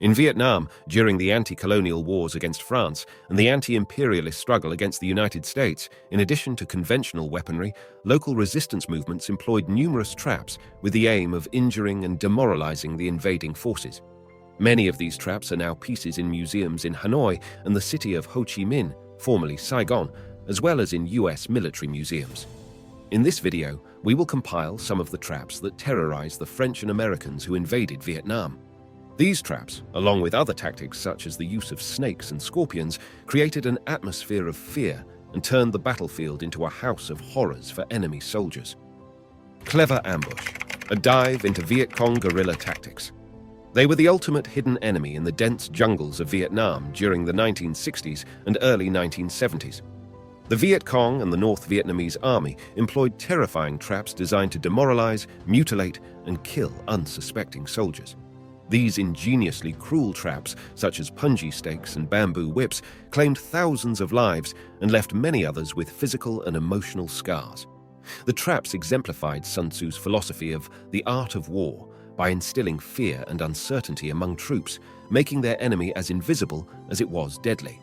In Vietnam, during the anti-colonial wars against France and the anti-imperialist struggle against the United States, in addition to conventional weaponry, local resistance movements employed numerous traps with the aim of injuring and demoralizing the invading forces. Many of these traps are now pieces in museums in Hanoi and the city of Ho Chi Minh, formerly Saigon, as well as in US military museums. In this video, we will compile some of the traps that terrorized the French and Americans who invaded Vietnam. These traps, along with other tactics such as the use of snakes and scorpions, created an atmosphere of fear and turned the battlefield into a house of horrors for enemy soldiers. Clever ambush, a dive into Viet Cong guerrilla tactics. They were the ultimate hidden enemy in the dense jungles of Vietnam during the 1960s and early 1970s. The Viet Cong and the North Vietnamese Army employed terrifying traps designed to demoralize, mutilate, and kill unsuspecting soldiers. These ingeniously cruel traps, such as punji stakes and bamboo whips, claimed thousands of lives and left many others with physical and emotional scars. The traps exemplified Sun Tzu's philosophy of the art of war by instilling fear and uncertainty among troops, making their enemy as invisible as it was deadly.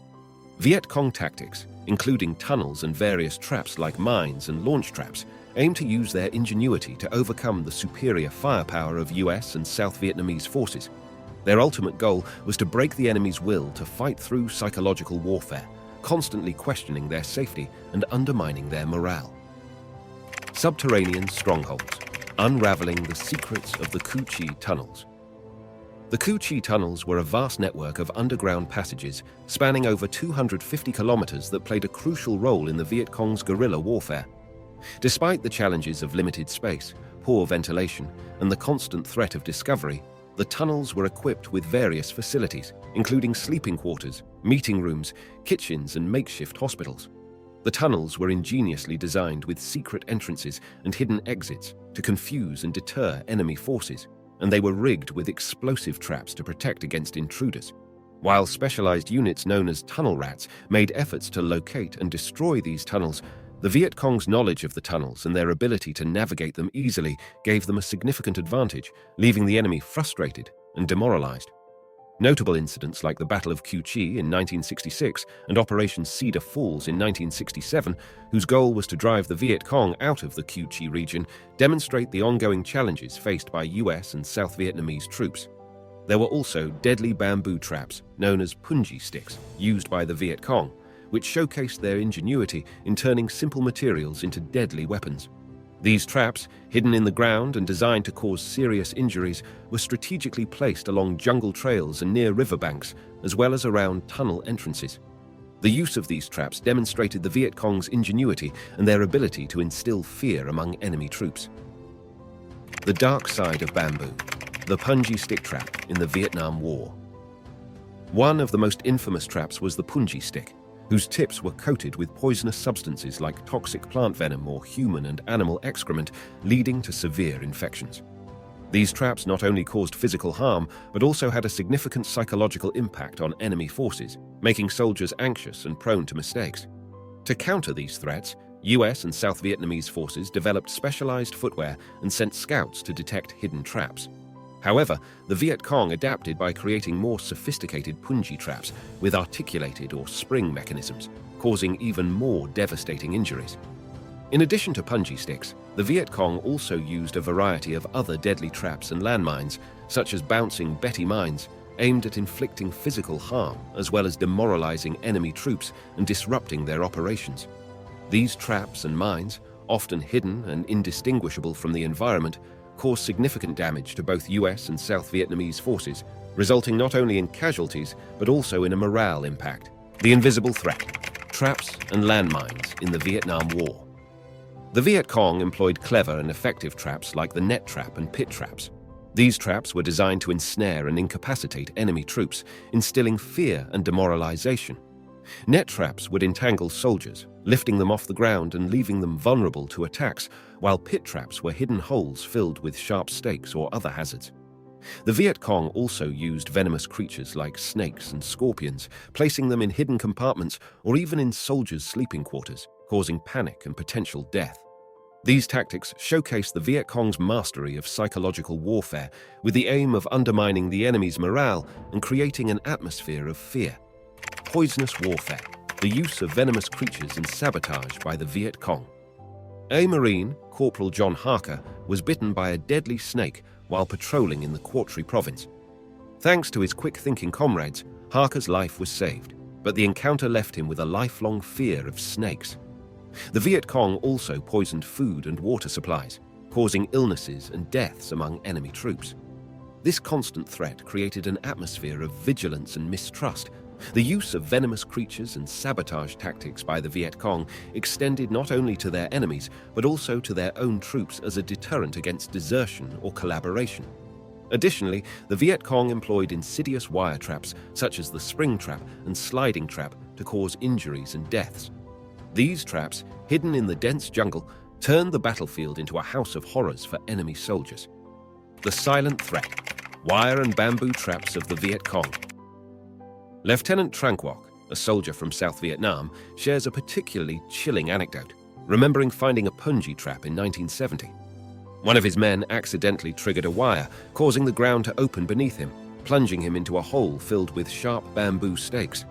Viet Cong tactics, including tunnels and various traps like mines and launch traps, aim to use their ingenuity to overcome the superior firepower of US and South Vietnamese forces. Their ultimate goal was to break the enemy's will to fight through psychological warfare, constantly questioning their safety and undermining their morale. Subterranean strongholds, unraveling the secrets of the Cu Chi tunnels. The Cu Chi tunnels were a vast network of underground passages spanning over 250 kilometers that played a crucial role in the Viet Cong's guerrilla warfare. Despite the challenges of limited space, poor ventilation, and the constant threat of discovery, the tunnels were equipped with various facilities, including sleeping quarters, meeting rooms, kitchens, and makeshift hospitals. The tunnels were ingeniously designed with secret entrances and hidden exits to confuse and deter enemy forces, and they were rigged with explosive traps to protect against intruders. While specialized units known as tunnel rats made efforts to locate and destroy these tunnels, the Viet Cong's knowledge of the tunnels and their ability to navigate them easily gave them a significant advantage, leaving the enemy frustrated and demoralized. Notable incidents like the Battle of Cu Chi in 1966 and Operation Cedar Falls in 1967, whose goal was to drive the Viet Cong out of the Cu Chi region, demonstrate the ongoing challenges faced by US and South Vietnamese troops. There were also deadly bamboo traps, known as punji sticks, used by the Viet Cong, which showcased their ingenuity in turning simple materials into deadly weapons. These traps, hidden in the ground and designed to cause serious injuries, were strategically placed along jungle trails and near riverbanks, as well as around tunnel entrances. The use of these traps demonstrated the Viet Cong's ingenuity and their ability to instill fear among enemy troops. The dark side of bamboo, the punji stick trap in the Vietnam War. One of the most infamous traps was the punji stick, whose tips were coated with poisonous substances like toxic plant venom or human and animal excrement, leading to severe infections. These traps not only caused physical harm, but also had a significant psychological impact on enemy forces, making soldiers anxious and prone to mistakes. To counter these threats, US and South Vietnamese forces developed specialized footwear and sent scouts to detect hidden traps. However, the Viet Cong adapted by creating more sophisticated punji traps with articulated or spring mechanisms, causing even more devastating injuries. In addition to punji sticks, the Viet Cong also used a variety of other deadly traps and landmines, such as bouncing Betty mines, aimed at inflicting physical harm as well as demoralizing enemy troops and disrupting their operations. These traps and mines, often hidden and indistinguishable from the environment, caused significant damage to both US and South Vietnamese forces, resulting not only in casualties but also in a morale impact. The invisible threat: traps and landmines in the Vietnam War. The Viet Cong employed clever and effective traps like the net trap and pit traps. These traps were designed to ensnare and incapacitate enemy troops, instilling fear and demoralization. Net traps would entangle soldiers, lifting them off the ground and leaving them vulnerable to attacks, while pit traps were hidden holes filled with sharp stakes or other hazards. The Viet Cong also used venomous creatures like snakes and scorpions, placing them in hidden compartments or even in soldiers' sleeping quarters, causing panic and potential death. These tactics showcase the Viet Cong's mastery of psychological warfare with the aim of undermining the enemy's morale and creating an atmosphere of fear. Poisonous warfare, the use of venomous creatures and sabotage by the Viet Cong. A Marine, Corporal John Harker, was bitten by a deadly snake while patrolling in the Quang province. Thanks to his quick-thinking comrades, Harker's life was saved, but the encounter left him with a lifelong fear of snakes. The Viet Cong also poisoned food and water supplies, causing illnesses and deaths among enemy troops. This constant threat created an atmosphere of vigilance and mistrust. The use of venomous creatures and sabotage tactics by the Viet Cong extended not only to their enemies, but also to their own troops as a deterrent against desertion or collaboration. Additionally, the Viet Cong employed insidious wire traps such as the spring trap and sliding trap to cause injuries and deaths. These traps, hidden in the dense jungle, turned the battlefield into a house of horrors for enemy soldiers. The silent threat, wire and bamboo traps of the Viet Cong. Lieutenant Trang Quoc, a soldier from South Vietnam, shares a particularly chilling anecdote, remembering finding a punji trap in 1970. One of his men accidentally triggered a wire, causing the ground to open beneath him, plunging him into a hole filled with sharp bamboo stakes.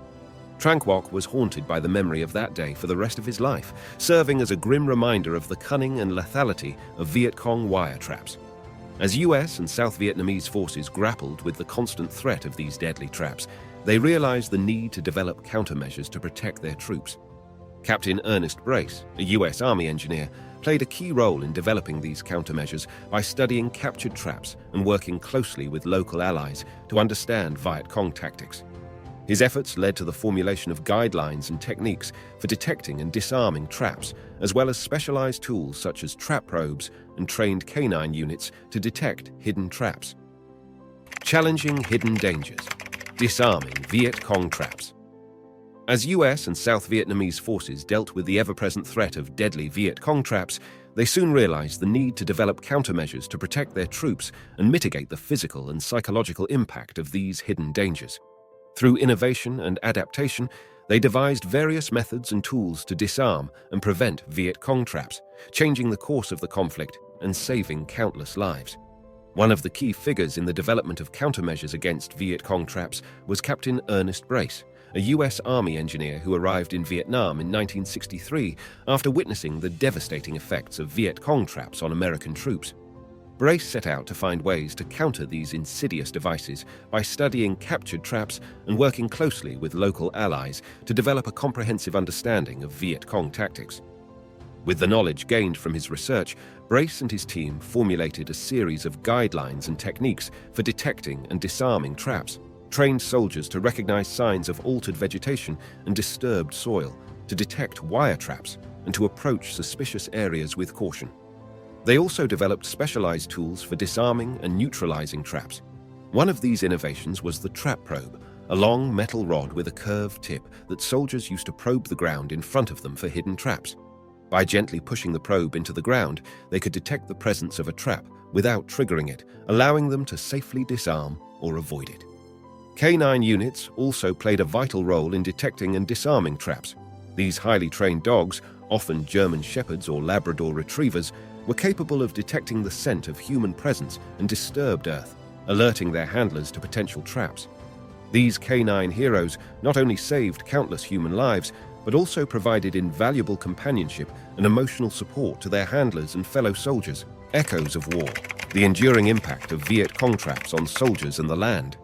Trang Quoc was haunted by the memory of that day for the rest of his life, serving as a grim reminder of the cunning and lethality of Viet Cong wire traps. As US and South Vietnamese forces grappled with the constant threat of these deadly traps, they realized the need to develop countermeasures to protect their troops. Captain Ernest Brace, a US Army engineer, played a key role in developing these countermeasures by studying captured traps and working closely with local allies to understand Viet Cong tactics. His efforts led to the formulation of guidelines and techniques for detecting and disarming traps, as well as specialized tools such as trap probes and trained canine units to detect hidden traps. Challenging hidden dangers. Disarming Viet Cong traps. As US and South Vietnamese forces dealt with the ever-present threat of deadly Viet Cong traps, they soon realized the need to develop countermeasures to protect their troops and mitigate the physical and psychological impact of these hidden dangers. Through innovation and adaptation, they devised various methods and tools to disarm and prevent Viet Cong traps, changing the course of the conflict and saving countless lives. One of the key figures in the development of countermeasures against Viet Cong traps was Captain Ernest Brace, a US Army engineer who arrived in Vietnam in 1963 after witnessing the devastating effects of Viet Cong traps on American troops. Brace set out to find ways to counter these insidious devices by studying captured traps and working closely with local allies to develop a comprehensive understanding of Viet Cong tactics. With the knowledge gained from his research, Brace and his team formulated a series of guidelines and techniques for detecting and disarming traps, trained soldiers to recognize signs of altered vegetation and disturbed soil, to detect wire traps, and to approach suspicious areas with caution. They also developed specialized tools for disarming and neutralizing traps. One of these innovations was the trap probe, a long metal rod with a curved tip that soldiers used to probe the ground in front of them for hidden traps. By gently pushing the probe into the ground, they could detect the presence of a trap without triggering it, allowing them to safely disarm or avoid it. Canine units also played a vital role in detecting and disarming traps. These highly trained dogs, often German Shepherds or Labrador Retrievers, were capable of detecting the scent of human presence and disturbed earth, alerting their handlers to potential traps. These canine heroes not only saved countless human lives, but also provided invaluable companionship and emotional support to their handlers and fellow soldiers. Echoes of war, the enduring impact of Viet Cong traps on soldiers and the land.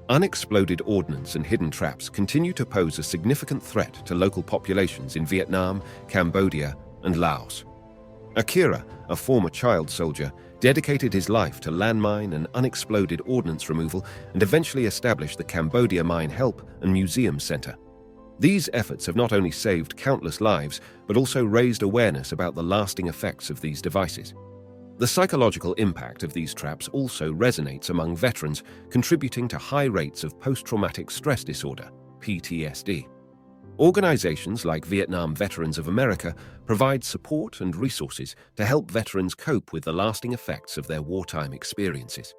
Unexploded ordnance and hidden traps continue to pose a significant threat to local populations in Vietnam, Cambodia, and Laos. Akira, a former child soldier, dedicated his life to landmine and unexploded ordnance removal and eventually established the Cambodia Mine Help and Museum Center. These efforts have not only saved countless lives, but also raised awareness about the lasting effects of these devices. The psychological impact of these traps also resonates among veterans, contributing to high rates of post-traumatic stress disorder, PTSD. Organizations like Vietnam Veterans of America provide support and resources to help veterans cope with the lasting effects of their wartime experiences.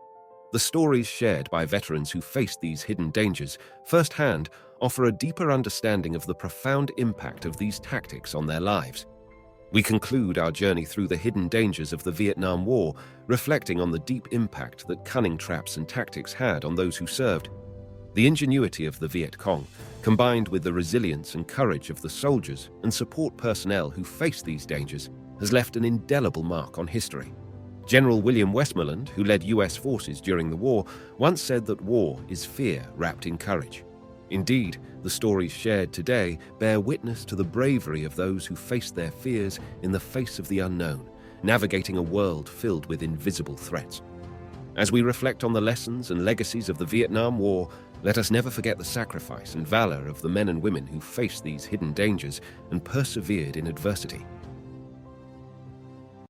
The stories shared by veterans who faced these hidden dangers firsthand offer a deeper understanding of the profound impact of these tactics on their lives. We conclude our journey through the hidden dangers of the Vietnam War, reflecting on the deep impact that cunning traps and tactics had on those who served. The ingenuity of the Viet Cong, combined with the resilience and courage of the soldiers and support personnel who faced these dangers, has left an indelible mark on history. General William Westmoreland, who led US forces during the war, once said that war is fear wrapped in courage. Indeed, the stories shared today bear witness to the bravery of those who faced their fears in the face of the unknown, navigating a world filled with invisible threats. As we reflect on the lessons and legacies of the Vietnam War, let us never forget the sacrifice and valor of the men and women who faced these hidden dangers and persevered in adversity.